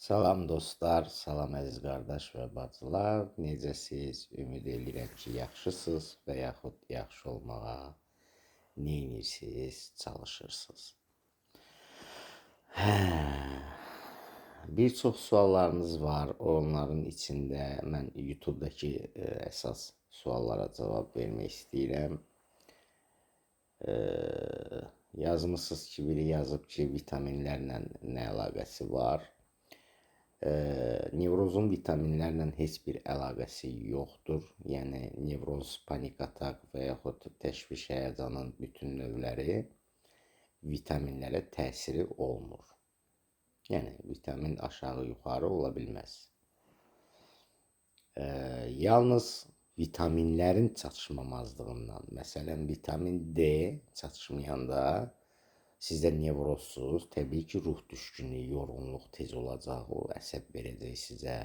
Salam dostlar, salam əziz qardaş və bacılar. Necəsiz? Ümid edirəm ki, yaxşısınız və yaxud yaxşı olmağa neynirsiniz, çalışırsınız. Bir çox suallarınız var. Onların içində mən YouTube-dakı əsas suallara cavab vermək istəyirəm. Yazmısınız ki, biri yazıb ki, vitaminlərlə nə əlaqəsi var? Nevrozun vitaminlərlə heç bir əlaqəsi yoxdur. Yəni nevroz, panik atak və yaxud təşviş həyəcanın bütün növləri vitaminlərə təsiri olmur. Yəni vitamin aşağı-yuxarı ola bilməz. Yalnız vitaminlərin çatışmamazlığından, məsələn vitamin D çatışmayanda sizdə nevrozsuz, təbii ki, ruh düşkünlüyü, yorğunluq tez olacaq, o əsəb verəcək sizə.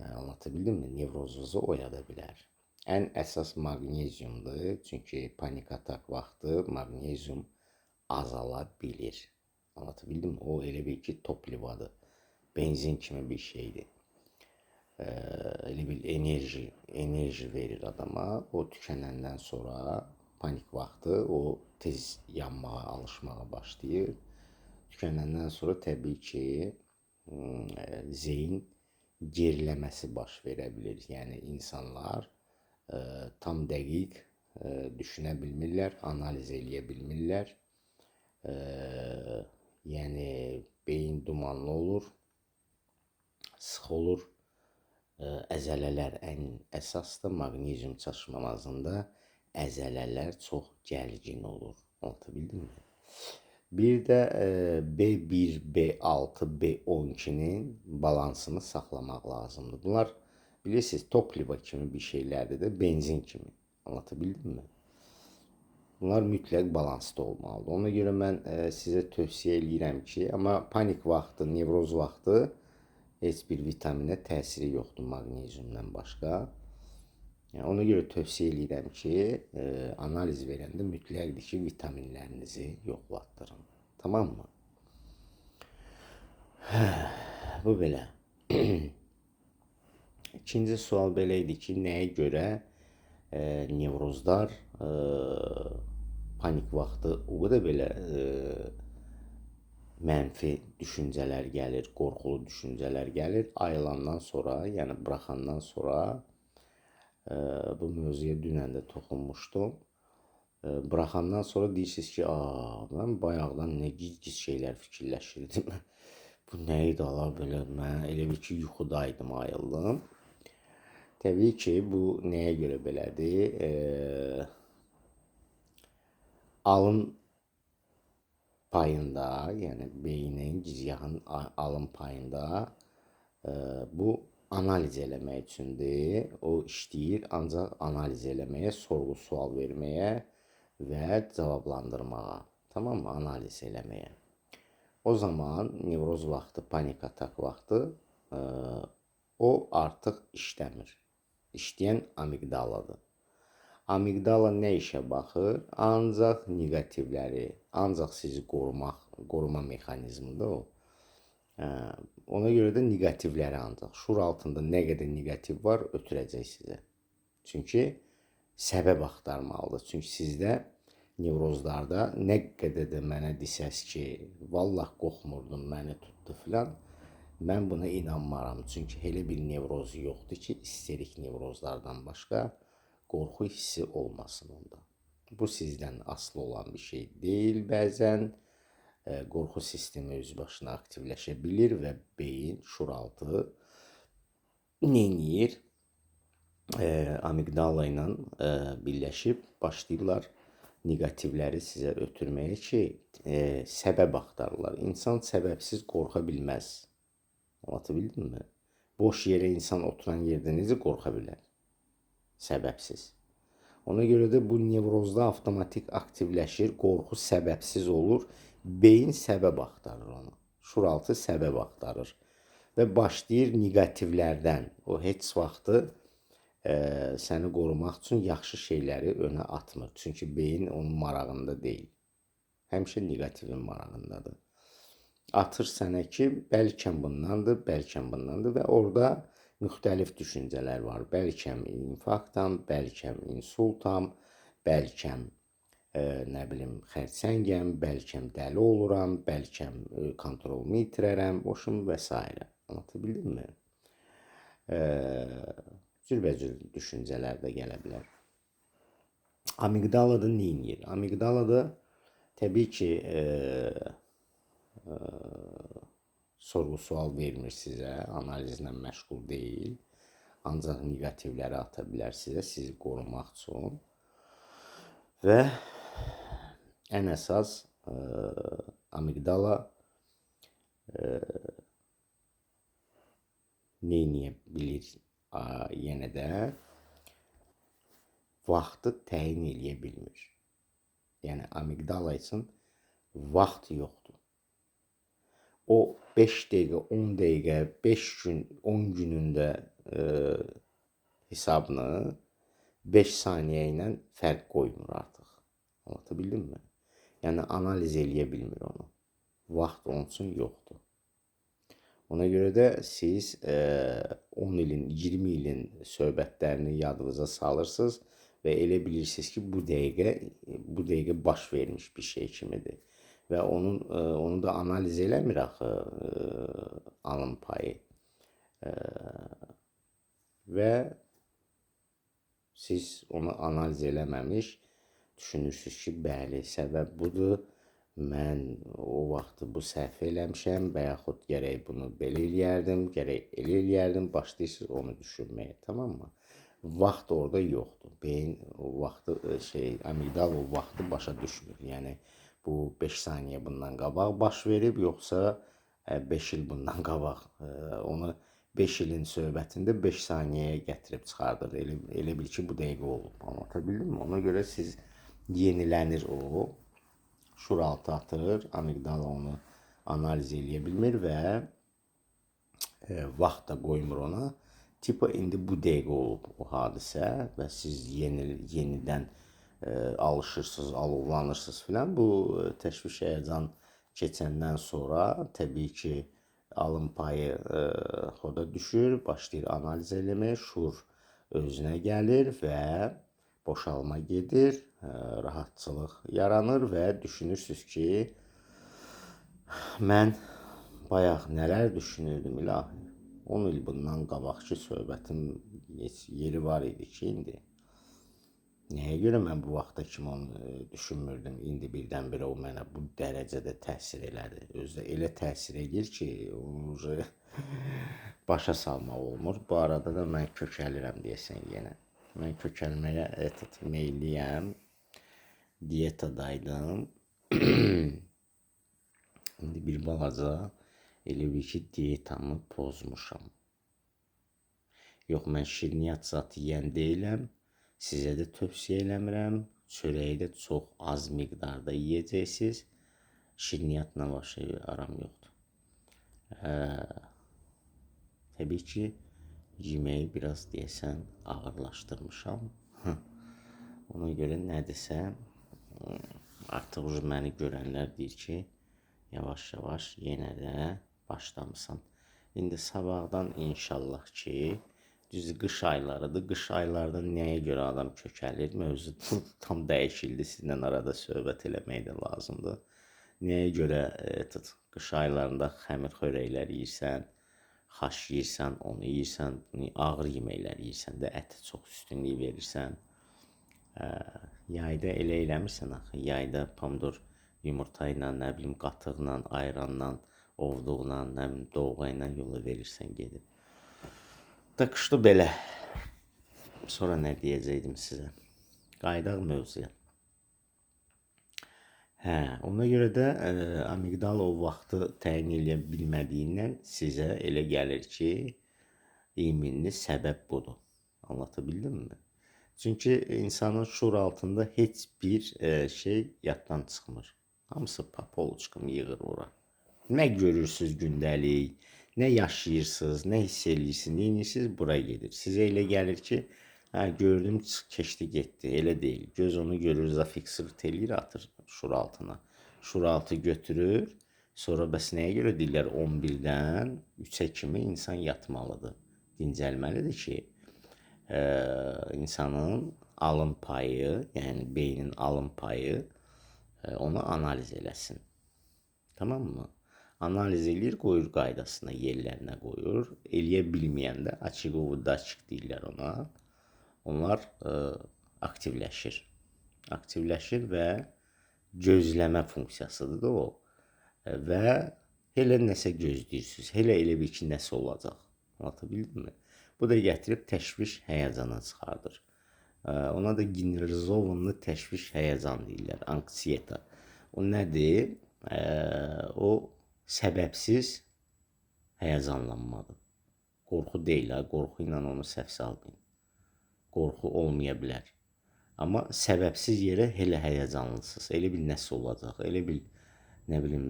Anlatabildim mi? Nevrozunuzu oyada bilər. Ən əsas maqneziumdur, çünki panik atak vaxtı maqnezium azala bilir. Anlatabildim mi? O elə bil ki, toplivadır, benzin kimi bir şeydir. Elə bil enerji verir adama. O tükənəndən sonra panik vaxtı o tez yanmağa, alışmağa başlayır. Tükənəndən sonra təbii ki, zeyin geriləməsi baş verə bilir. Yəni insanlar tam dəqiq düşünə bilmirlər, analiz eləyə bilmirlər. Yəni beyin dumanlı olur, sıx olur. Əzələlər ən əsasdır. Maqnezium çatışmamazlığında əzələlər çox gərgin olur. Anlatabildim mi? Bir də B1, B6, B12-nin balansını saxlamaq lazımdır. Bunlar bilirsiniz topliva kimi bir şeylərdir də, benzin kimi. Anlatabildim mi? Bunlar mütləq balansda olmalıdır. Ona görə mən sizə tövsiyə edirəm ki, amma panik vaxtı, nevroz vaxtı heç bir vitaminə təsiri yoxdur maqneziumdan başqa. Yəni, ona görə tövsiyə edirəm ki, analiz verəndə mütləqdir ki, vitaminlərinizi yoxlatdırın. Tamam mı? Bu belə. İkinci sual belə idi ki, nəyə görə nevrozlar panik vaxtı o qədər belə mənfi düşüncələr gəlir, qorxulu düşüncələr gəlir. Ayılandan sonra, yəni buraxandan sonra bu mövzuya dünən də toxunmuşdum. Buraxandan sonra deyirsiniz ki, mən bayaqdan nə giz şeylər fikirləşirdim. Bu nə idi ala belə, mən elə bir ki, yuxudaydım, ayıldım. Təbii ki, bu nəyə görə belədir? Alın payında, yəni beynin, gicgahın alın payında bu analiz eləmək üçündür. O işləyir ancaq analiz eləməyə, sorğu-sual verməyə və cavablandırmağa. Tamam mı? Analiz eləməyə. O zaman nevroz vaxtı, panik atak vaxtı o artıq işləmir. İşləyən amigdaladır. Amigdala nə işə baxır? Ancaq negativləri, ancaq sizi qoruma mexanizmidir o. Ona görə də negativləri ancaq. Şuur altında nə qədər negativ var, ötürəcək sizə. Çünki səbəb axtarmalıdır. Çünki sizdə nevrozlarda nə qədər də mənə desəz ki, vallah qorxmurdum, məni tutdu filan, mən buna inanmaram. Çünki elə bir nevroz yoxdur ki, isterik nevrozlardan başqa qorxu hissi olmasın onda. Bu sizdən asılı olan bir şey deyil. Bəzən qorxu sistemi öz başına aktivləşə bilir və beyin, şuuraltı neyniyir? Amigdala ilə birləşib başlayırlar negativləri sizə ötürməyə ki, səbəb axtarırlar. İnsan səbəbsiz qorxa bilməz. Anlatabildim mi? Boş yerə insan oturan yerdə necə qorxa bilər? Səbəbsiz. Ona görə də bu nevrozda avtomatik aktivləşir, qorxu səbəbsiz olur, beyin səbəb axtarır onu, şuuraltı səbəb axtarır və başlayır negativlərdən, o heç vaxtı səni qorumaq üçün yaxşı şeyləri önə atmır, çünki beyin onun marağında deyil, həmişə negativin marağındadır. atır sənə ki, bəlkəm bundandır, bəlkəm bundandır və orada müxtəlif düşüncələr var. Bəlkəm infarktam, bəlkəm insultam, bəlkəm nə bilim xərçəngəm, bəlkəm dəli oluram, bəlkəm kontrolumu itirərəm, boşum və s. Anlatabildim mi? Cürbəcür düşüncələr də gələ bilər. Amigdala da neyinir? Amigdala da təbii ki, sorğu-sual vermir sizə, analizlə məşğul deyil. Ancaq negativləri ata bilər sizə, sizi qorumaq üçün. Və ən əsas amigdala neyniyə bilir yenə də vaxtı təyin eləyə bilmir. Yəni amigdala üçün vaxt yoxdur. O 5 dəqiqə, 10 dəqiqə, 5 gün, 10 günündə hesabını 5 saniyə ilə fərq qoymur artıq. Anlatabildim mi? Yəni analiz eləyə bilmir onu. Vaxt onun üçün yoxdur. Ona görə də siz 10 ilin, 20 ilin söhbətlərini yadınıza salırsınız və elə bilirsiniz ki, bu dəqiqə baş vermiş bir şey kimidir. Və onu da analiz eləmir axı alım payı. Və siz onu analiz eləməmiş düşünürsünüz ki, bəli, səbəb budur. Mən o vaxtı bu səhv eləmişəm və yaxud gərək bunu belə eləyərdim, gərək elə eləyərdim, başlayırsınız onu düşünməyə, tamam mı? Vaxt orada yoxdur. Beyin o vaxtı, amigdala o vaxtı başa düşmür. Yəni, bu 5 saniyə bundan qabaq baş verib, yoxsa 5 il bundan qabaq. Onu 5 ilin söhbətində 5 saniyəyə gətirib çıxardır. Elə bil ki, bu dəqiqə olub. Anlatabildim mi? Ona görə siz yenilənir o. Şuraltı atır, amigdala onu analiz eləyə bilmir və vaxt da qoymur ona. Tipa indi bu dəqiqə olub o hadisə və siz yenidən alışırsınız, alovlanırsınız filan. Bu təşviş həyəcan keçəndən sonra təbii ki, alım payı xoda düşür, başlayır analiz eləməyə, şuur özünə gəlir və boşalma gedir, rahatçılıq yaranır və düşünürsünüz ki, mən bayaq nələr düşünürdüm ilahi. 10 il bundan qabaqki söhbətin yeri var idi ki, indi. Nəyə görə mən bu vaxta kimi onu düşünmürdüm, indi birdən-birə o mənə bu dərəcədə təsir elədi. Özdə elə təsir edir ki, onu başa salmaq olmur. Bu arada da mən kökəlirəm deyəsən yenə. Mən kökəlməyə meyliyəm. Diyetadaydım. İndi bir balaca elə bir ki, diyetamı pozmuşam. Yox, mən şirniyyat zatı yeyən deyiləm. Sizə də tövsiyə eləmirəm. Çörəyi də çox az miqdarda yeyəcəksiniz. Şirniyyatla başa aram yoxdur. Təbii ki, yeməyi biraz deyəsən ağırlaşdırmışam. Ona görə nədirsə, artıq məni görənlər deyir ki, yavaş-yavaş yenə də başlamısan. İndi sabahdan inşallah ki, düz qış aylarıdır. Qış aylarında nəyə görə adam kökəlir? Mövzu tam dəyişildi. Sizlə arada söhbət eləmək də lazımdır. Nəyə görə qış aylarında xəmir xörəklər yeyirsən, xaş yeyirsən, onu yeyirsən, ağır yeməklər yeyirsən də ətə çox üstünlük verirsən. Yayda elə eləmirsən axı. Yayda pomidor yumurta ilə, nə bilim, qatıqla, ayranla, ovduqla, nə bilim, doğğa ilə yola verirsən gedib. Da qışda belə. Sonra nə deyəcəkdim sizə? Qaydaq mövzuya. Ona görə də amigdala o vaxtı təyin eləyə bilmədiyindən sizə elə gəlir ki, iminli səbəb budur. Anlatabildim mi? Çünki insanın şuur altında heç bir şey yaddan çıxmır. Hamısı papolçkum yığır ora. Nə görürsünüz gündəlik, nə yaşayırsınız, nə hiss edirsiniz, nə edirsiniz, bura gedir. Sizə elə gəlir ki, gördüm, keçdi, getdi. Elə deyil. Göz onu görür, zafiksir eləyir, atır şuur altına. Şuur altı götürür, Sonra bəs nəyə görə deyirlər 11-dən 3-ə kimi insan yatmalıdır, dincəlməlidir ki, insanın alın payı, yəni beynin alın payı onu analiz eləsin. Tamam mı? Analiz eləyir, qoyur qaydasına, yerlərinə qoyur. Eləyə bilməyəndə açıq ovudda açıq deyirlər ona. Onlar aktivləşir. Aktivləşir və gözləmə funksiyasıdır da o. Və elə nəsə gözləyirsiniz. Elə bir ki, nəsə olacaq. Anlatabildim mi? Bu da gətirib təşviş, həyəcana çıxardır. Ona da generalizovanlı təşviş, həyəcan deyirlər, anksiyeta. O nədir? O səbəbsiz həyəcanlanmadır. Qorxu deyil, qorxu ilə onu səhv salmayın. Qorxu olmaya bilər. Amma səbəbsiz yerə elə həyəcanlısınız. Elə bil nəsə olacaq, elə bil nə bilim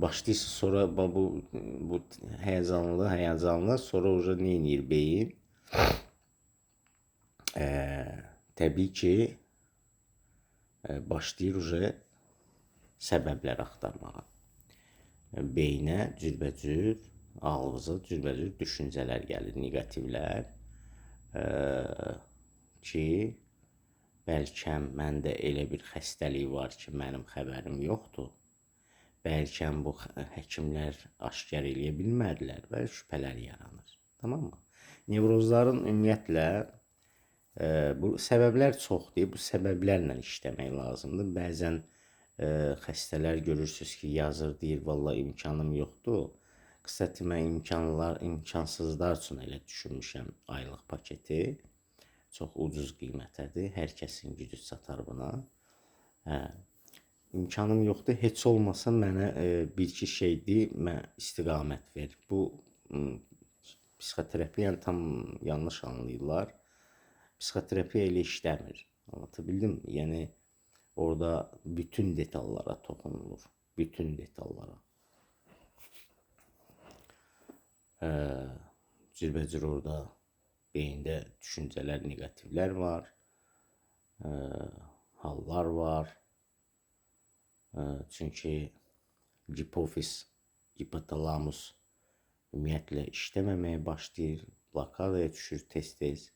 başlayırsınız sonra bu həyəcanlı sonra уже nə edir beyin? Təbii ki başlayır уже səbəblər axtarmağa. Beyinə cürbəcür, ağlınıza cürbəcür düşüncələr gəlir, negativlər ki, bəlkə məndə elə bir xəstəlik var ki, mənim xəbərim yoxdur. Bəlkə bu həkimlər aşkar eləyə bilmədilər və şübhələr yaranır. Tamam mı? Nevrozların ümumiyyətlə bu səbəblər çoxdur. Bu səbəblərlə işləmək lazımdır. Bəzən xəstələr görürsünüz ki, yazır, deyir, vallahi imkanım yoxdur. Qısəti mən imkansızlar üçün elə düşünmüşəm aylıq paketi. Çox ucuz qiymətədir. Hər kəsin gücü çatar buna. İmkanım yoxdur. Heç olmasa mənə bir-iki şeydir, mən istiqamət ver. Bu psixoterapiyanı tam yanlış anlayırlar. Psixoterapiya elə işləmir. Anlatabildim mi? Yəni orada bütün detallara toxunulur. Bütün detallara. Cürbəcür orada beyində düşüncələr, negativlər var. Hallar var. Çünki hipofiz, hipotalamus ümumiyyətlə işləməməyə başlayır, blokadaya düşür tez-tez.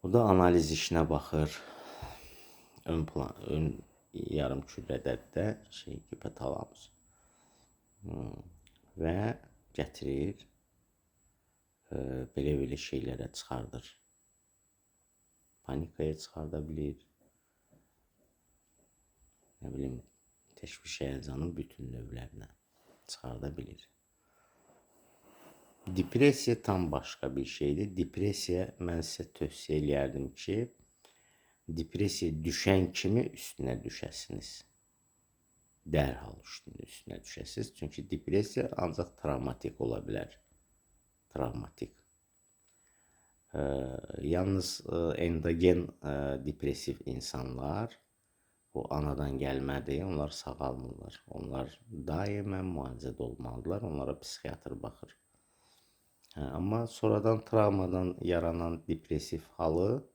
O da analiz işinə baxır. Ön yarım kübrədəddə hipotalamus. Və gətirir, belə şeylərə çıxardır. Panikaya çıxarda bilir. Nə bilim, təşviş həyəcanın bütün növlərinə çıxarda bilir. Depressiya tam başqa bir şeydir. Depressiya mən sizə tövsiyə eləyərdim ki, depressiya düşən kimi üstünə düşəsiniz. Dərhal üstünə düşəsiniz. Çünki depressiya ancaq travmatik ola bilər. Travmatik. Yalnız endogen depressiv insanlar, o anadan gəlmədir, onlar sağalmırlar. Onlar daimən müalicədə olmalıdırlar, onlara psixiatr baxır. Amma sonradan travmadan yaranan depressiv halı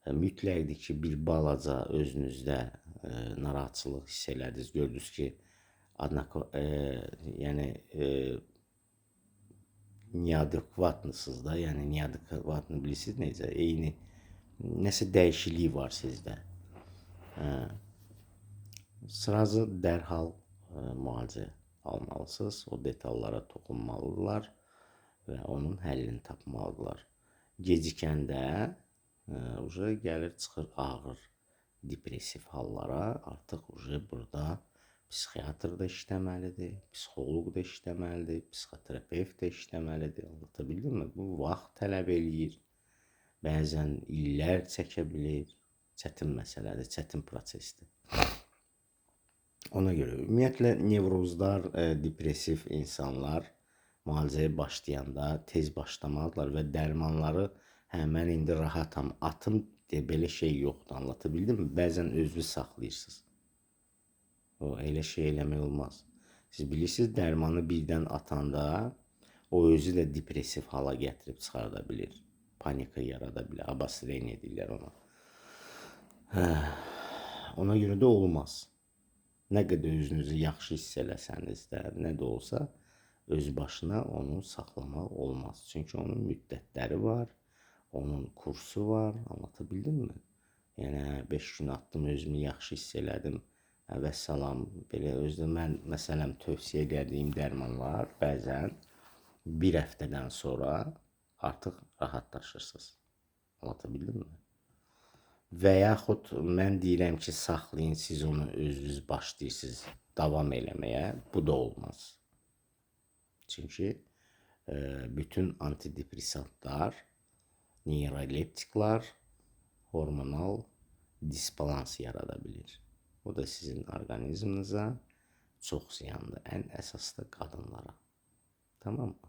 mütləqdir ki, bir balaca özünüzdə narahatçılıq hiss elədiniz, gördünüz ki, yəni neadekvatnısınız da, yəni neadekvatını bilirsiniz necə, eyni nəsə dəyişiklik var sizdə. Sırası dərhal müalicə almalısınız, o detallara toxunmalıdırlar və onun həllini tapmalıdırlar. Gecikəndə gəlir, çıxır ağır depressiv hallara, artıq burada psixiatr da işləməlidir, psixoloq da işləməlidir, psixoterapevt də işləməlidir. Anlatabildim mi? Bu vaxt tələb eləyir, bəzən illər çəkə bilir, çətin məsələdir, çətin prosesdir. Ona görə ümumiyyətlə nevrozlar, depressiv insanlar müalicəyə başlayanda tez başlamalıdırlar və dərmanları mən indi rahatam, atım deyə belə şey yoxdur, anlatabildim mi? Bəzən özünüz saxlayırsınız. O, elə şey eləmək olmaz. Siz bilirsiniz, dərmanı birdən atanda o özü də depressiv hala gətirib çıxarda bilir. Panika yarada bilir, abasireniya deyirlər ona. Ona görə də olmaz. Nə qədər özünüzü yaxşı hiss eləsəniz də, nə də olsa öz başına onu saxlamaq olmaz. Çünki onun müddətləri var, onun kursu var, anlatabildimmi? Yəni 5 gün atdım, özümü yaxşı hiss elədim. Vəssalam, belə özdə mən məsələn tövsiyə edədiyim dərmanlar bəzən bir həftədən sonra artıq rahatlaşırsınız. Anlatabildimmi? Və yaxud mən deyirəm ki, saxlayın, siz onu özünüz başlayırsınız davam eləməyə, bu da olmaz. Çünki bütün antidepressantlar, neyroleptiklar hormonal disbalans yarada bilir. O da sizin orqanizminizə çox ziyandır. Ən əsas da qadınlara. Tamam mı?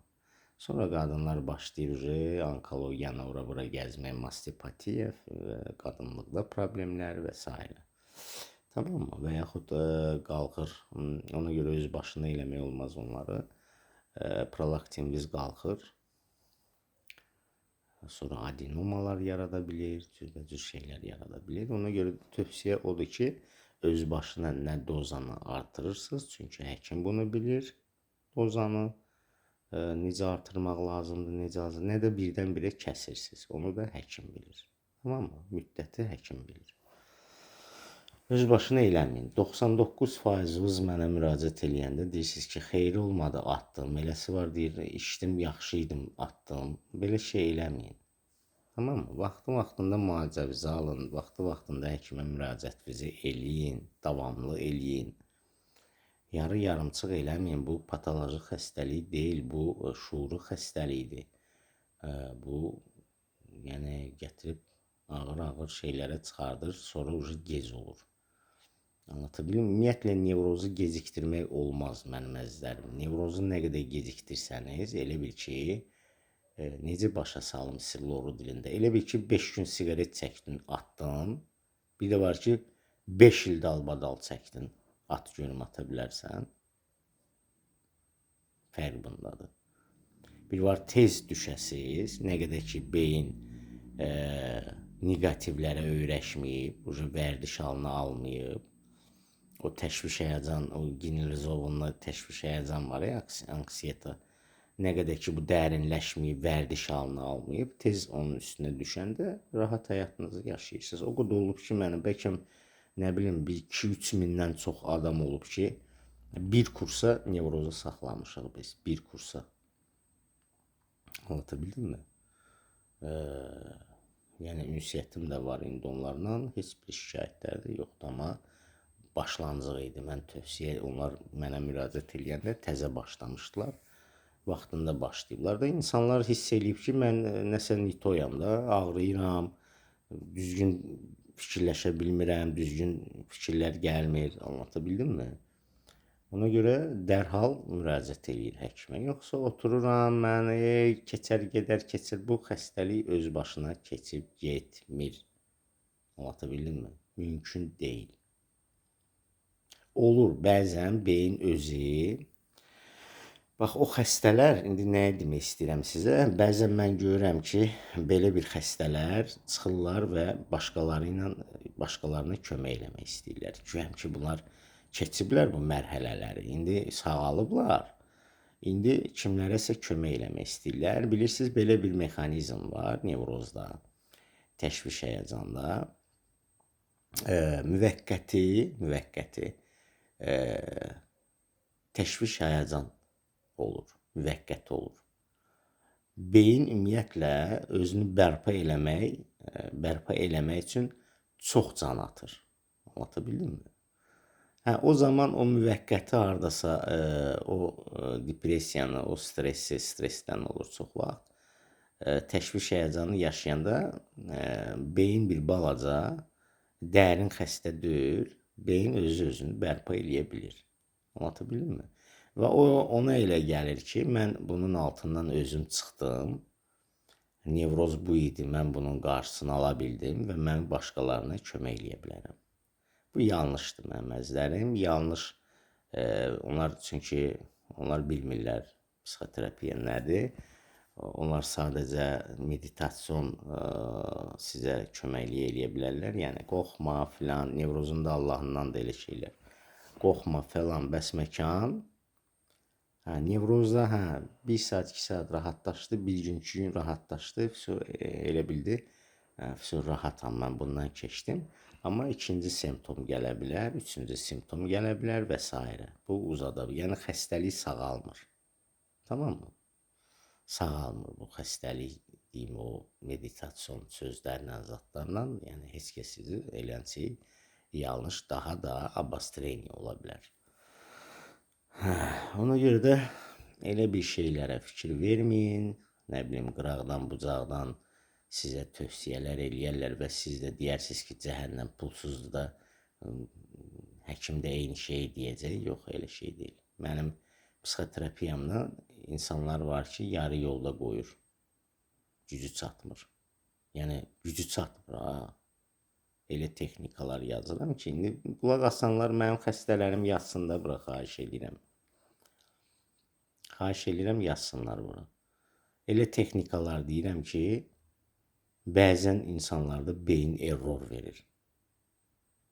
Sonra qadınlar başlayır onkologiyanı ora-bura gəzməyə, mastopatiya, qadınlıqda problemlər və s. Tamam mı? Və yaxud qalxır, ona görə öz başına eləmək olmaz onları. Prolaktin biz qalxır. Sonra adenomalar yarada bilir, cürbəcür şeylər yarada bilir. Ona görə tövsiyə odur ki, öz başına nə dozanı artırırsınız, çünki həkim bunu bilir, dozanı necə artırmaq lazımdır, necə azdır, nə də birdən-birə kəsirsiniz. Onu da həkim bilir. Tamam mı? Müddəti həkim bilir. Öz başına eləməyin. 99%-ınız mənə müraciət eləyəndə deyirsiniz ki, xeyri olmadı, atdım. Eləsi var, deyir, içdim, yaxşı idim, atdım. Belə şey eləməyin. Tamam mı? Vaxtında müalicənizi alın, vaxtında həkimə müraciətinizi eləyin, davamlı eləyin. Yarı-yarımçıq eləməyin. Bu patoloji xəstəlik deyil, bu şuuru xəstəlikdir. Bu, yəni gətirib ağır-ağır şeylərə çıxardır, sonra ucu gec olur. Anlatabilirim? Ümumiyyətlə, nevrozu gecikdirmək olmaz mənim əzizlərim. Nevrozu nə qədər gecikdirsəniz, elə bil ki, necə başa salım sizə loru dilində. Elə bil ki, 5 gün siqaret çəkdin, atdın. Bir də var ki, 5 il dalbadal çəkdin, at görüm ata bilərsən. Fərq bundadır. Bir var tez düşəsiz, nə qədər ki, beyin negativlərə öyrəşməyib, vərdiş halına almayıb. O təşviş həyəcan, o generalizovanla təşviş həyəcan var ya, anksiyeta. Nə qədər ki, bu dərinləşməyib, vərdiş halına almayıb, tez onun üstünə düşəndə rahat həyatınızı yaşayırsınız. O qədər olub ki, mənim bəlkə, nə bilim, 2-3 mindən çox adam olub ki, bir kursa nevrozu saxlamışıq biz, bir kursa. Anlatabildim mi? Yəni, ünsiyyətim də var indi onlarla, heç bir şikayətləri də yoxdur, amma başlanğıc idi. Mən tövsiyə, onlar mənə müraciət edəndə təzə başlamışdılar. Vaxtında başlayıblar da insanlar hiss eləyib ki, mən nəsə nitoyam da, ağrıyıram, düzgün fikirləşə bilmirəm, düzgün fikirlər gəlmir, anlatabildim mi? Ona görə dərhal müraciət eləyir həkimə. Yoxsa otururam, mən keçər, gedər, keçir. Bu xəstəlik öz başına keçib getmir. Anlatabildim mi? Mümkün deyil. Olur, bəzən beyin özü. Bax, o xəstələr, indi nəyə demək istəyirəm sizə? Bəzən mən görürəm ki, belə bir xəstələr çıxırlar və başqalarına kömək eləmək istəyirlər. Görürəm ki, bunlar keçiblər bu mərhələləri, indi sağalıblar. İndi kimlərəsə kömək eləmək istəyirlər. Bilirsiniz, belə bir mexanizm var nevrozda, təşviş həyəcanda. Müvəqqəti təşviş həyəcan olur, müvəqqəti olur. Beyin ümumiyyətlə özünü bərpa eləmək üçün çox can atır. Anlatabildim mi? O zaman o müvəqqəti hardasa, o depressiyanı, o stressdən olur çox vaxt. Təşviş həyəcanı yaşayanda beyin bir balaca, dərin xəstə deyil, beyin özünü bərpa eləyə bilir. Anlatabildim mi? Və ona elə gəlir ki, mən bunun altından özüm çıxdım, nevroz bu idi, mən bunun qarşısını ala bildim və mən başqalarına kömək eləyə bilərəm. Bu yanlışdır mənim əzizlərim, yanlış. Çünki onlar bilmirlər psixoterapiya nədir. Onlar sadəcə meditasyon sizə köməkliyə eləyə bilərlər. Yəni, qorxma filan, nevrozun da Allahından da elə şeylər. qorxma falan bəsməkan. Hə, nevrozda hə 1 saat, 2 saat rahatlaşdı, bir gün, 2 gün rahatlaşdı. Elə bildi. Hə, rahatam mən bundan keçdim. Amma ikinci simptom gələ bilər, üçüncü simptom gələ bilər və s. Bu uzada bilər. Yəni xəstəlik sağalmır. Tamam mı? Sağalmır bu xəstəlik deyim o meditasyon sözlərlə, zatlarla. Yəni heç kəs sizi elənçi yanlış daha da abastreniya ola bilər. Ona görə də elə bir şeylərə fikir verməyin. Nə bilim, qıraqdan, bucaqdan sizə tövsiyələr eləyərlər və siz də deyərsiniz ki, cəhənnəm pulsuzdur da həkim də eyni şey deyəcək. Yox, elə şey deyil. Mənim psixoterapiyamda insanlar var ki, yarı yolda qoyur. Gücü çatmır. Yəni gücü çatmır ha. Elə texnikalar yazıram ki, indi qulaq asanlar mənim xəstələrim yazsın da bura, xahiş edirəm. Xahiş edirəm yazsınlar bura. Elə texnikalar deyirəm ki, bəzən insanlarda beyin error verir.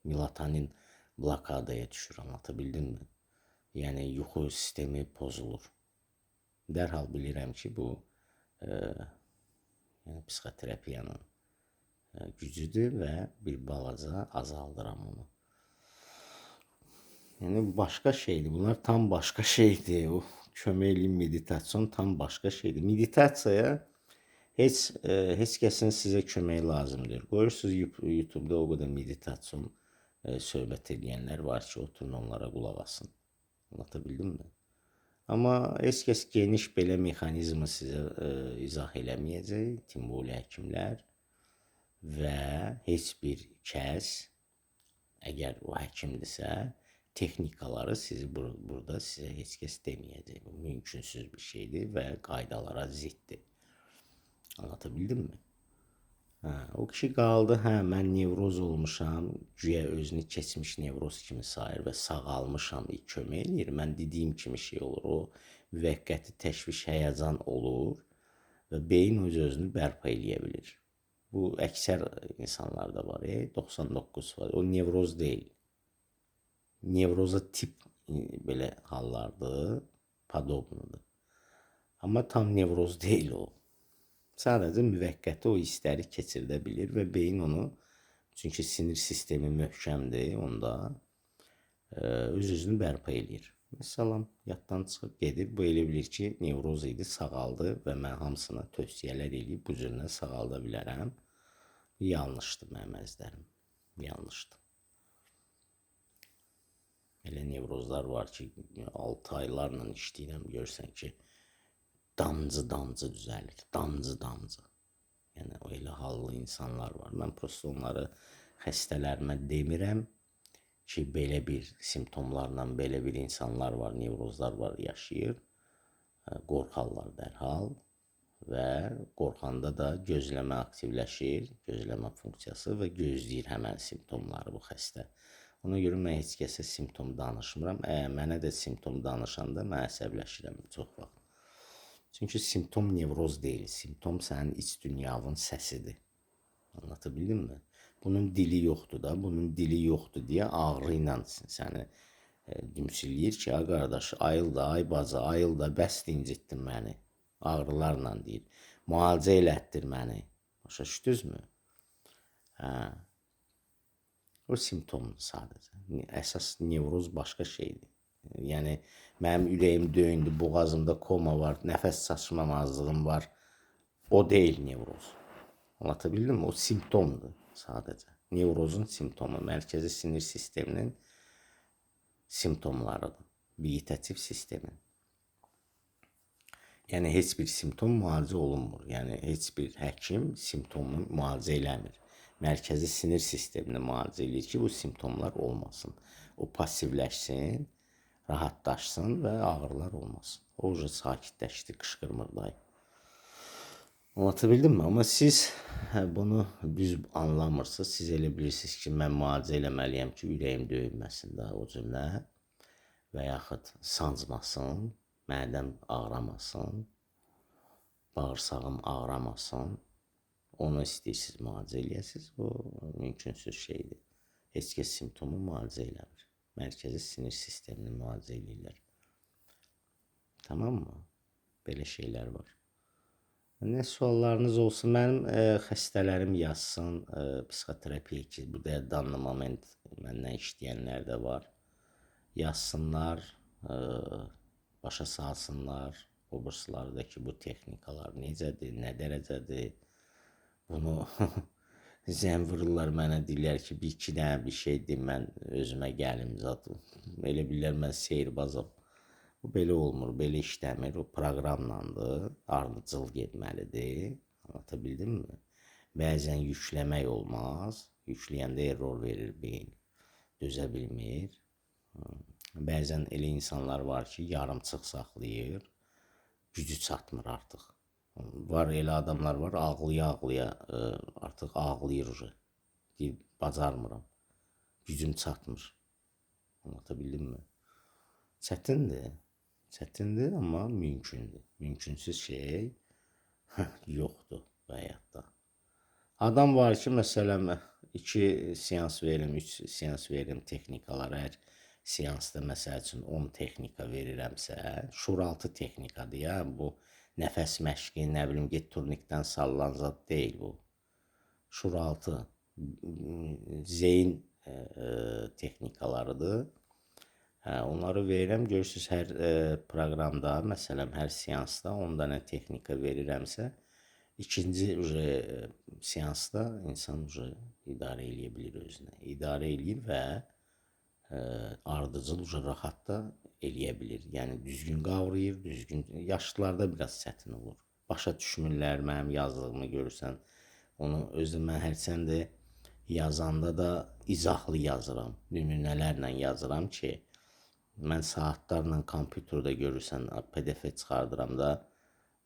Melatonin blokadaya düşür, anlatabildim mi? Yəni yuxu sistemi pozulur. Dərhal bilirəm ki, bu yəni psixoterapiyanın gücüdür və bir balaca azaldıram onu. Yəni başqa şeydir. Bunlar tam başqa şeydir. O köməkli meditasyon tam başqa şeydir. Meditasiyaya heç kəsin sizə köməyi lazım deyil. Qoyursunuz YouTube-da o qədər meditasyon söhbət edənlər var ki, oturun onlara qulaq asın. Anlatabildim mi? Amma heç kəs geniş belə mexanizmi sizə izah eləməyəcək, timboli həkimlər və heç bir kəs, əgər o həkimdirsə, texnikaları sizi burada sizə heç kəs deməyəcək. Bu mümkünsüz bir şeydir və qaydalara ziddir. Anlatabildim mi? O kişi qaldı, mən nevroz olmuşam, güya özünü keçmiş nevroz kimi sayır və sağalmışam, kömək eləyir. Mən dediyim kimi şey olur, o müvəqqəti təşviş, həyəcan olur və beyin öz-özünü bərpa eləyə bilir. Bu əksər insanlarda var, 99%. O nevroz deyil. Nevroza tip belə hallardır, podobnudur. Amma tam nevroz deyil o. Sadəcə müvəqqəti o hissləri keçirdə bilir və beyin onu, çünki sinir sistemi möhkəmdir, onda öz-özünü bərpa eləyir. Məsələn, yaddan çıxıb gedir, bu elə bilir ki, nevroz idi, sağaldı və mən hamısına tövsiyələr eləyib bu cürlə sağalda bilərəm. Yanlışdır mənim əzlərim, yanlışdır. Elə nevrozlar var ki, 6 aylarla işləyirəm, görsən ki, damcı düzəlir, damcı. Yəni, elə hallı insanlar var. Mən prosto onları xəstələrimə demirəm ki, belə bir simptomlarla belə bir insanlar var, nevrozlar var, yaşayır. Qorxarlar dərhal və qorxanda da gözləmə aktivləşir, gözləmə funksiyası və gözləyir həmən simptomları bu xəstə. Ona görə mən heç kəsə simptom danışmıram. Mənə də simptom danışanda mən əsəbləşirəm çox vaxt. Çünki simptom nevroz deyil, simptom sənin iç dünyanın səsidir. Anlatabildim mi? Bunun dili yoxdur da, bunun dili yoxdur deyə ağrı ilə səni dümsüləyir ki, qardaş, ayıl da, ay bacı, ayıl da, bəs incitdin məni. Ağrılarla deyir. Müalicə elətdir məni. Başa düşdünüzmü? O simptomdur sadəcə. Əsas nevroz başqa şeydir. Yəni, mənim ürəyim döyündü, boğazımda koma var, nəfəs çatışmamazlığım var. O deyil nevroz. Anlatabildim mi? O simptomdur sadəcə. Nevrozun simptomu, mərkəzi sinir sisteminin simptomlarıdır. Vegetativ sistemin. Yəni, heç bir simptom müalicə olunmur. Yəni, heç bir həkim simptomu müalicə eləmir. Mərkəzi sinir sistemini müalicə eləyir ki, bu simptomlar olmasın. O passivləşsin, rahatlaşsın və ağrılar olmasın. O sakitləşdi, qışqırmır dayı. Anlatabildim mi? Amma siz bunu düz anlamırsınız. Siz elə bilirsiniz ki, mən müalicə eləməliyəm ki, ürəyim döyünməsin də o cümlə və yaxud sancmasın, mədəm ağramasın, bağırsağım ağramasın. Onu istəyirsiniz müalicə eləyəsiniz. O mümkünsüz şeydir. Heç kəs simptomu müalicə eləmir. Mərkəzi sinir sistemini müalicə edirlər. Tamam mı? Belə şeylər var. Nə suallarınız olsun, mənim xəstələrim yazsın psixoterapiya ki, bu da danlı moment məndən işləyənlər də var. Yazsınlar, başa salsınlar o burslardakı bu texnikalar necədir, nə dərəcədir. Bunu zəng vururlar mənə, deyirlər ki, bir iki dənə bir şey de, mən özümə gəlim zaten. Elə bilirlər mən seyirbazam. Bu belə olmur, belə işləmir. O proqramlandır, ardıcıl getməlidir. Anlata bildimmi? Bəzən yükləmək olmaz. Yükləyəndə error verir beyin. Dözə bilmir. Bəzən elə insanlar var ki, yarımçıq saxlayır. Gücü çatmır artıq. Var elə adamlar var, ağlaya-ağlaya artıq ağlayır. Deyir, bacarmıram. Gücüm çatmır. Anlata bildimmi? Çətindir. Çətindir, amma mümkündür. Mümkünsüz şey yoxdur bu həyatda. Adam var ki, məsələn, 2 seans verim, 3 seans verim texnikalar. Əgər seansda məsəl üçün 10 texnika verirəmsə, şuraltı texnikadır ya. Bu nəfəs məşqi, nə bilim, get turnikdən sallan zad deyil bu. Şuraltı, zeyn texnikalarıdır. Onları verirəm, görürsünüz, hər proqramda, məsələn, hər seansda 10 dənə texnika verirəmsə, ikinci seansda insan idarə eləyə bilir özünə. İdarə eləyir və ardıcıl rahat da eləyə bilir. Yəni, düzgün qavrayır, düzgün. Yaşlılarda biraz çətin olur. Başa düşmürlər, mənim yazdığımı görürsən. Onu özüm mən hərçənd yazanda da izahlı yazıram, nümunələrlə yazıram ki, mən saatlarla kompüterdə görürsən, PDF çıxardıram da,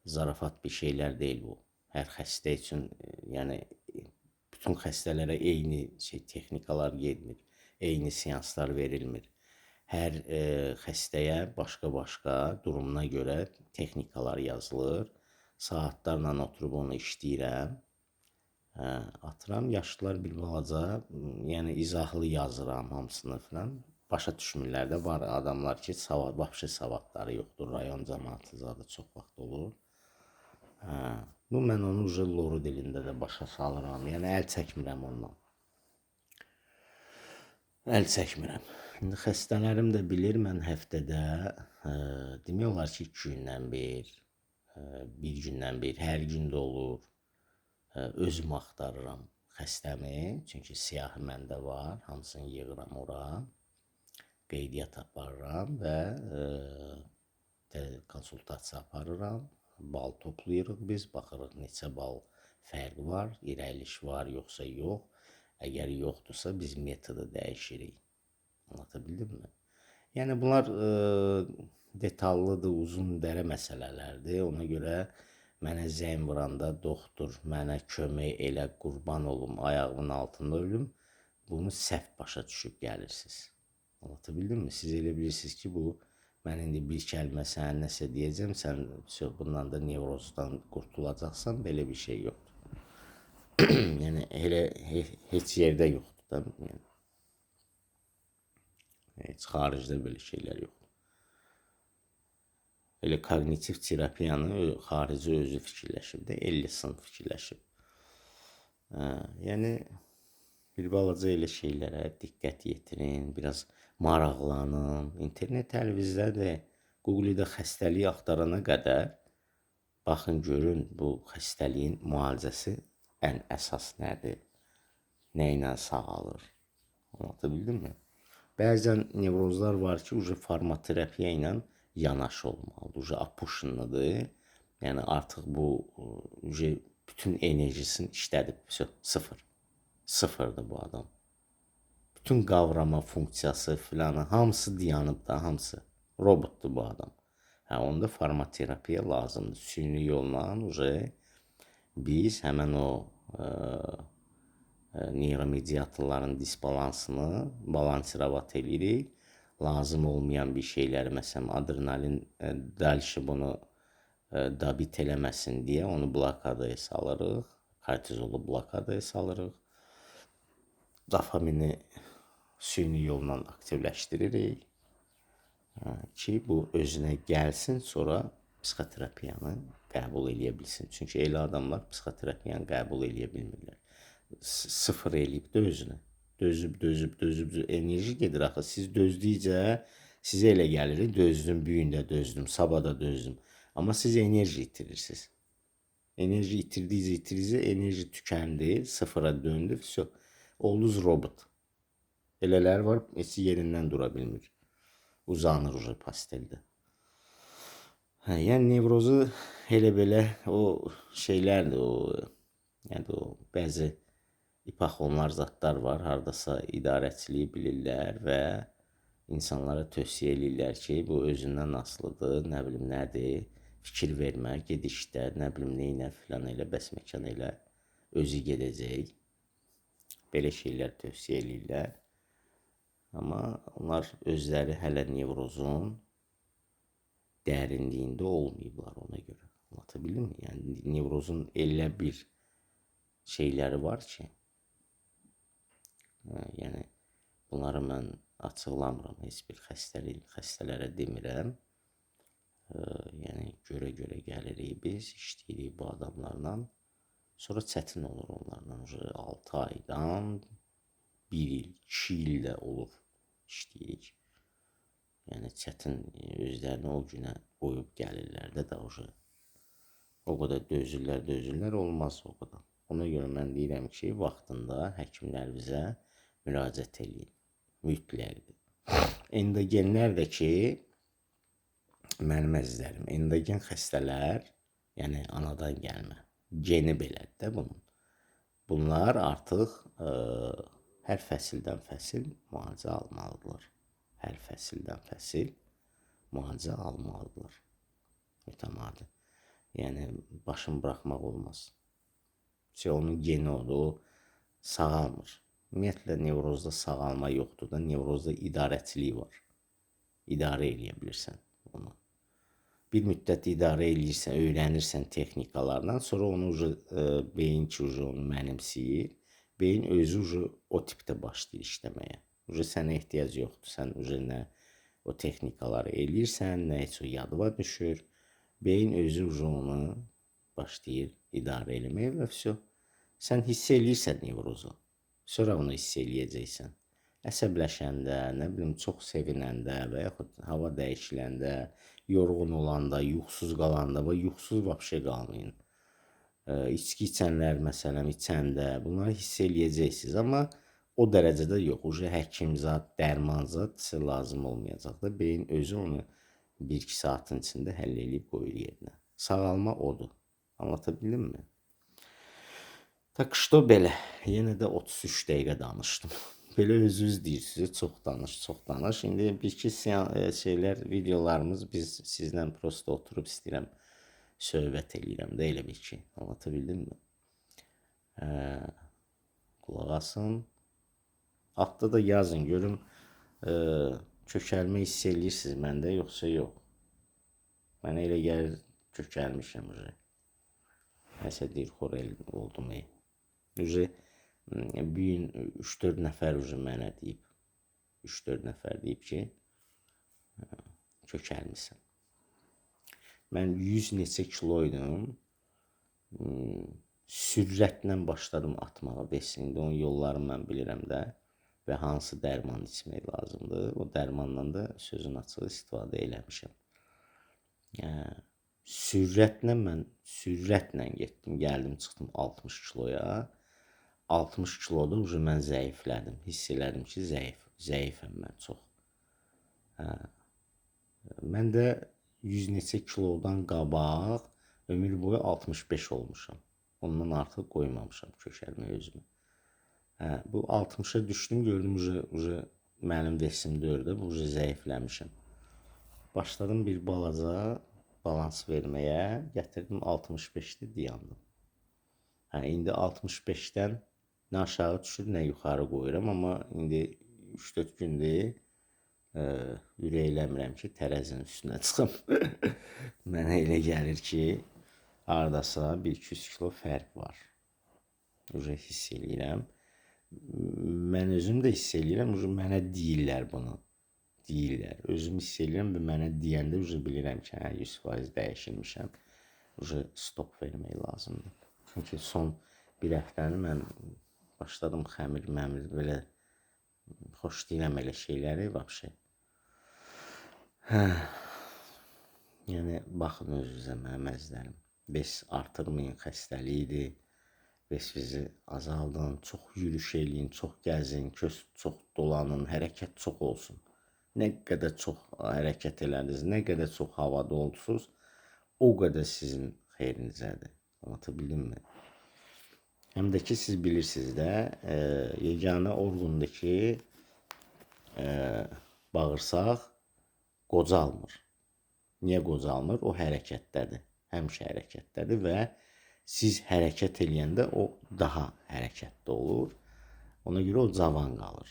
zarafat bir şeylər deyil bu. Hər xəstə üçün, yəni, bütün xəstələrə eyni texnikalar gedmir, eyni seanslar verilmir. Hər xəstəyə başqa-başqa durumuna görə texnikalar yazılır. Saatlarla oturub onu işləyirəm. Atıram, yaşlılar bir balaca, yəni izahlı yazıram hamısını filan. Başa düşmürlər də, var adamlar ki, vəbşi savadları yoxdur, rayon cəmaatı zadı çox vaxt olur. Bu, mən onu loru dilində də başa salıram, yəni əl çəkmirəm ondan. Əl çəkmirəm. İndi xəstələrim də bilir, mən həftədə demək olar ki, 2 gündən bir, bir gündən bir, hər gün də olur. Özüm axtarıram xəstəmi, çünki siyahı məndə var, hamısını yığıram ora. Qeydiyyat aparıram və konsultasiya aparıram. Bal toplayırıq biz, baxırıq neçə bal fərq var, irəliş var, yoxsa yox. Əgər yoxdursa, biz metodu dəyişirik. Anlata bildimmi? Yəni, bunlar detallıdır, uzun dərə məsələlərdir. Ona görə mənə zəng vuranda, doktor, mənə kömək elə, qurban olum, ayağımın altında ölüm, bunu səhv başa düşüb gəlirsiniz. Anlata bildimmi? Siz elə bilirsiniz ki, bu, mən indi bir kəlmə sənə nəsə deyəcəm, sən bundan da nevrozdan qurtulacaqsan, belə bir şey yoxdur. Yəni, elə heç yerdə yoxdur da. Yəni, heç xaricdə belə şeylər yoxdur. Elə kognitiv terapiyanı xarici özü fikirləşib də, Ellison fikirləşib. Yəni, bir balaca elə şeylərə diqqət yetirin, biraz maraqlanın. İnternet televizdə Google-da xəstəliyi axtarana qədər baxın, görün bu xəstəliyin müalicəsi ən əsas nədir? Nə ilə sağalır? Anlata bildimmi? Bəzən nevrozlar var ki, farmaterapiya ilə yanaşı olmalıdır, apuşunludur. Yəni, artıq bu bütün enerjisini işlədib, sıfır. Sıfırdır bu adam. Bütün qavrama funksiyası filanı, hamısı dayanıb da, hamısı. Robotdur bu adam. Onda farmaterapiya lazımdır. Süni yolla biz həmən o neyromediatorların disbalansını balansiravat edirik. Lazım olmayan bir şeyləri, məsələn, adrenalin dəlşi bunu dabit eləməsin deyə onu blokadaya salırıq. Kortizolu blokadaya salırıq. Dopamini süni yolla aktivləşdiririk ki, bu özünə gəlsin, sonra psixoterapiyanı qəbul edə bilsin. Çünki elə adamlar psixoterapiyanı qəbul edə bilmirlər. Sıfır eləyib də özünü. Dözüb enerji gedir axı. Siz dözdükcə sizə elə gəlir, dözdüm, bu gün də dözdüm, sabah da dözdüm. Amma siz enerji itirirsiniz. Enerji itirdikcə enerji tükəndi, sıfıra döndü, vəsə oldunuz robot. Elələr var, heç yerindən dura bilmir. Uzanır uca pasteldə. Yəni nevrozu elə belə o şeylərdir, yəni o bəzi ipaxonlar, zatlar var, hardasa idarəçiliyi bilirlər və insanlara tövsiyə edirlər ki, bu özündən asılıdır, nə bilim nədir, fikir vermə, ged işdə, nə bilim neynə filan elə, bəs məkan elə, özü gedəcək. Belə şeylər tövsiyə edirlər. Amma onlar özləri hələ nevrozun dərinliyində olmayıblar ona görə. Anlatabildim mi? Yəni nevrozun elə bir şeyləri var ki, yəni bunları mən açıqlamıram, heç bir xəstələrə demirəm. Yəni görə gəlirik biz, işləyirik bu adamlarla. Sonra çətin olur onlarla. 6 aydan 1 il, 2 il də olur işləyirik. Yəni çətin özlərini o günə qoyub gəlirlər də o qədər dözürlər, olmaz o qədər. Ona görə mən deyirəm ki, vaxtında həkimlərimizə müraciət edin. Mütləqdir. Endogenlər də ki, mənim əzizlərim, endogen xəstələr, yəni anadan gəlmə, geni belədir də bunun. Bunlar artıq hər fəsildən fəsil müalicə almalıdırlar. Hər fəsildən fəsil müalicə almalıdırlar. Mütəmadi. Yəni başını buraxmaq olmaz. Onun geni odur, o sağalmır. Ümumiyyətlə nevrozda sağalma yoxdur da, nevrozda idarəçilik var. İdarə eləyə bilirsən onu. Bir müddət idarə eləyirsən, öyrənirsən texnikalardan, sonra onu beyin ki, onu mənimsəyir. Beyin özü o tipdə başlayır işləməyə. Sənə ehtiyac yoxdur. Sən nə o texnikaları eləyirsən, nə heç o yadıva düşür. Beyin özü onu başlayır idarə eləməyə və vəsə. Sən hiss eləyirsən nevrozu. Sonra onu hiss eləyəcəksən. Əsəbləşəndə, nə bilim, çox sevinəndə və yaxud hava dəyişiləndə, yorğun olanda, yuxusuz qalanda və yuxusuz vəbşə qalmayın. İçki içənlər, məsələn, içəndə bunları hiss eləyəcəksiniz. Amma o dərəcədə yox. Həkim zat, dərman zat sizə lazım olmayacaq da. Beyin özü onu 1-2 saatın içində həll eləyib qoyur yerinə. Sağalma odur. Anlatabildim mi? Tak что belə. Yenə də 33 dəqiqə danışdım. Belə özünüz deyirsiniz, çox danış. İndi bir-iki videolarımız biz sizlə prosto oturub istəyirəm, söhbət eləyirəm də elə bir ki. Anlatabildim mi? Qulaq asın. Altda da yazın, görüm kökəlmə hiss eləyirsiniz məndə, yoxsa yox. Mənə elə gəlir, kökəlmişəm. Nəsə deyir, xorel oldum. Bir gün 3-4 nəfər mənə deyib. 3-4 nəfər deyib ki, kökəlmişəm. Mən 100 neçə kiloydum. Sürətlə başladım atmağa. Indi onun yollarını mən bilirəm də və hansı dərman içmək lazımdır. O dərmandan da sözün açığı istifadə eləmişəm. Sürətlə getdim, gəldim, çıxdım 60 kiloya. 60 kiloda mən zəiflədim. Hiss elədim ki, zəifəm mən çox. Mən də 100 neçə kilodan qabaq ömür boyu 65 olmuşam. Ondan artıq qoymamışam kökəlmə özümü. Bu 60'a düşdüm, gördüm mənim vesim 4-də, bu zəifləmişəm. Başladım bir balaca balans verməyə, gətirdim 65'də dayandım. İndi 65'dən nə aşağı düşür, nə yuxarı qoyuram, amma indi 3-4 gündür ürəkləmirəm ki, tərəzinin üstünə çıxım. Mənə elə gəlir ki, hardasa 1-200 kilo fərq var. Hiss eləyirəm. Mən özüm də hiss eləyirəm, mənə deyirlər bunu. Deyirlər. Özüm hiss eləyirəm və mənə deyəndə bilirəm ki, hə 100% dəyişilmişəm. Stop vermək lazımdır. Çünki son bir həftəni mən başladım xəmir, belə xoşlayıram elə şeyləri vəbşə. Yəni baxın özünüzə mənim əzizlərim. Bes artırmayın, xəstəlikdir. Besinizi azaldın, çox yürüyüş eləyin, çox gəzin, çox dolanın, hərəkət çox olsun. Nə qədər çox hərəkət elədiniz, nə qədər çox havada olursunuz, o qədər sizin xeyrinizədir. Anlatabildim mi? Həm də ki, siz bilirsiniz də, yeganə orqandır ki, bağırsaq qocalmır. Niyə qocalmır? O hərəkətdədir. Həmişə hərəkətdədir və siz hərəkət eləyəndə o daha hərəkətdə olur. Ona görə o cavan qalır.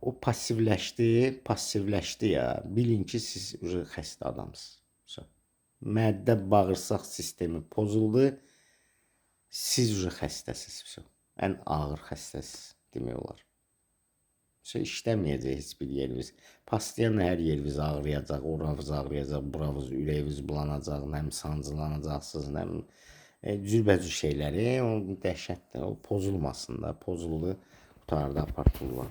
O passivləşdi ya. Bilin ki, siz xəstə adamsınız. Mədə bağırsaq sistemi pozuldu. Siz xəstəsiniz. Ən ağır xəstəsiniz demək olar. İşləməyəcək heç bir yeriniz. Pastiyan hər yeriniz ağrıyacaq, oranız ağrıyacaq, buranız, ürəyiniz bulanacaq, həm sancılanacaqsınız, həm cürbəcür şeyləri, o dəhşətdir, o pozulmasın da, pozuldu, qutarda apartırlar.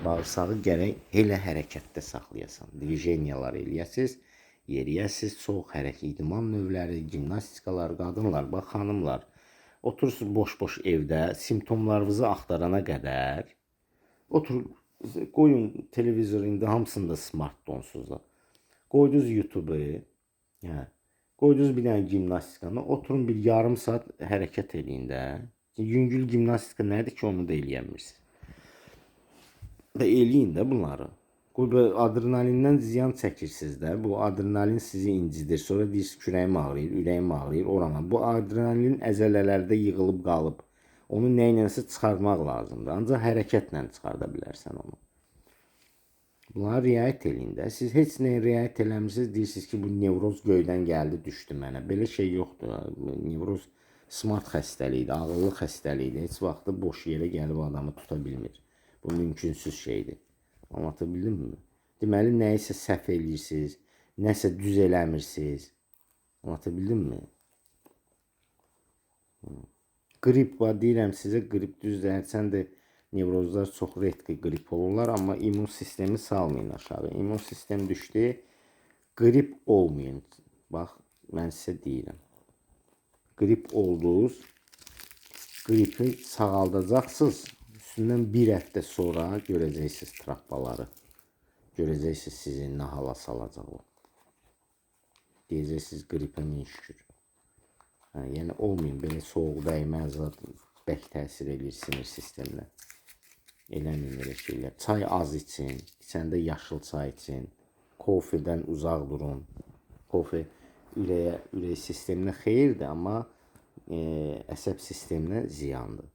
Bağırsağı gərək elə hərəkətdə saxlayasan, divijeniyalar eləyəsiz, yeriyəsiz, çox hərəkət, idman növləri, gimnastikalar, qadınlar, bax, xanımlar, oturursunuz boş-boş evdə, simptomlarınızı axtarana qədər, qoyun televizor indi hamısında smartfonsuzlar. Qoydunuz YouTube-u, qoydunuz bir dənə gimnastikanı, oturun bir yarım saat hərəkət eləyin də. Yüngül gimnastika nədir ki, onu da eləyəmirsiniz. Və eləyin də bunları. Adrenalindən ziyan çəkirsiniz də. Bu adrenalin sizi incidir. Sonra deyirsiniz kürəyim ağrıyır, ürəyim ağrıyır, orana. Bu adrenalin əzələlərdə yığılıb qalıb. Onu nə ilənsə çıxartmaq lazımdır. Ancaq hərəkətlə çıxarda bilərsən onu. Bunlara riayət eləyin də. Siz heç nəyə riayət eləmirsiniz, deyirsiniz ki, bu nevroz göydən gəldi, düşdü mənə. Belə şey yoxdur. Nevroz smart xəstəlikdir, ağıllı xəstəlikdir. Heç vaxtı boş yerə gəlib adamı tuta bilmir. Bu mümkünsüz şeydir. Anlatabildim mi? Deməli, nəyisə səhv eləyirsiniz, nəsə düz eləmirsiniz. Anlatabildim mi? Qrip var, deyirəm sizə, qrip düzdür, hərçənd də nevrozlar çox redki qrip olurlar, amma immun sistemi salmayın aşağı. İmmun sistemi düşdü, qrip olmayın. Bax, mən sizə deyirəm. Qrip oldunuz, qripi sağaldacaqsınız. Üstündən bir həftə sonra görəcəksiniz trappaları. Görəcəksiniz sizi nə hala salacaq o. Deyəcəksiniz qripə min şükür. Yəni olmayın, belə soğuq dəymə, bək təsir edir sinir sisteminə. Eləməyin elə şeylər. Çay az için, içəndə yaşıl çay için, kofedən uzaq durun. Kofe ürək sisteminə xeyirdir, amma əsəb sisteminə ziyandır.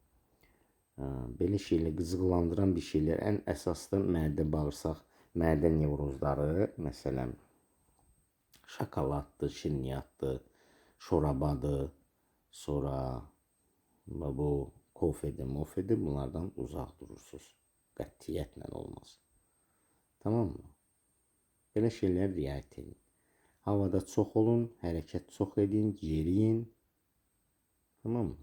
Belə şeylər, qızıqlandıran bir şeylər, ən əsaslı mədə, bağırsaq, mədə nevrozları, məsələn, şokoladdır, şirniyyatdır, şorabadır, sonra bu kofedir, mofedir, bunlardan uzaq durursunuz. Qətiyyətlə olmaz. Tamam mı? Belə şeylər riayət edin. Havada çox olun, hərəkət çox edin, yeriyin. Tamam mı?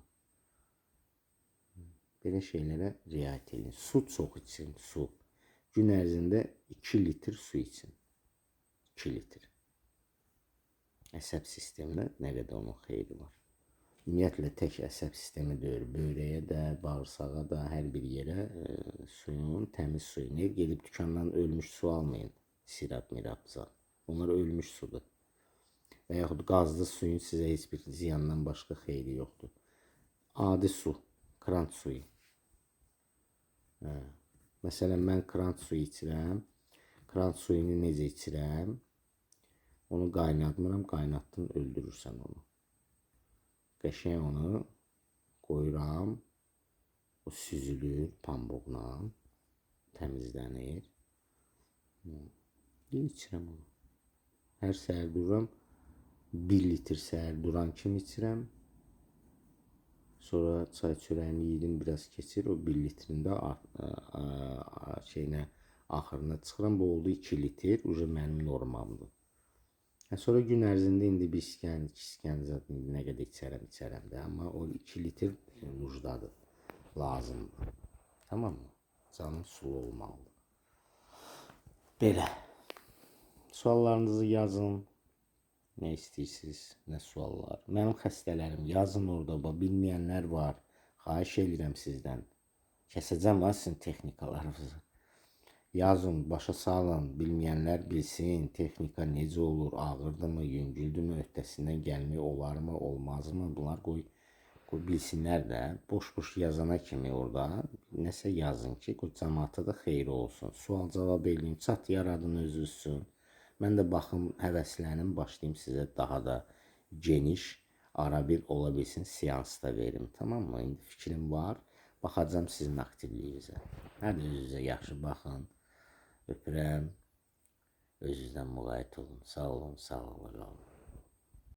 Belə şeylərə riayət edin. Su çox için, su. Gün ərzində 2 litr su için. 2 litr. Əsəb sisteminə nə qədər onun xeyri var. Ümumiyyətlə, tək əsəb sistemi deyil, böyrəyə də, bağırsağa da, hər bir yerə suyun, təmiz suyunu, gedib dükandan ölmüş su almayın, sirab, mirabza. Onlar ölmüş sudur. Və yaxud qazlı suyun sizə heç bir ziyandan başqa xeyri yoxdur. Adi su, krant suyu. Məsələn, mən krant suyu içirəm. Krant suyunu necə içirəm? Onu qaynatmıram, qaynatdın, öldürürsən onu. Qəşəng onu qoyuram, o süzülür pambıqla, təmizlənir. İçirəm onu. Hər səhər dururam, 1 litr səhər duran kimi içirəm. Sonra çay çörəyini yedim, biraz keçir. O 1 litrində şeyinə axırına çıxıram. Bu oldu 2 litr. Uca mənim normamdır. Sonra gün ərzində indi 1 stəkan, 2 stəkan zət indi nə qədər içərəm də. Amma o 2 litr muzdadır. Lazımdır. Tamam mı? Canım sulu olmalıdır. Belə. Suallarınızı yazın. Nə istəyirsiniz, nə suallar. Mənim xəstələrim yazın orada. Bilməyənlər var. Xahiş edirəm sizdən. Kəsəcəm ha sizin texnikalarınızı. Yazın, başa salın. Bilməyənlər bilsin. Texnika necə olur, ağırdırmı, yüngüldürmü, öhdəsindən gəlmək olarmı, olmazmı? Bunlar qoy bilsinlər də. Boş-boş yazana kimi orada nəsə yazın ki, qoy cəmaata da xeyri olsun. Sual cavab eləyin, çat yaradın özünüz üçün. Mən də baxım, həvəsləndim, başlayayım sizə daha da geniş, ara bir ola bilsin seansda verim. Tamam mı? İndi fikrim var. Baxacağım sizin aktivliyinizə. Hadi özünüzə yaxşı baxın. Öpürəm. Özünüzdən müğayət olun. Sağ olun, sağlıqla qalın.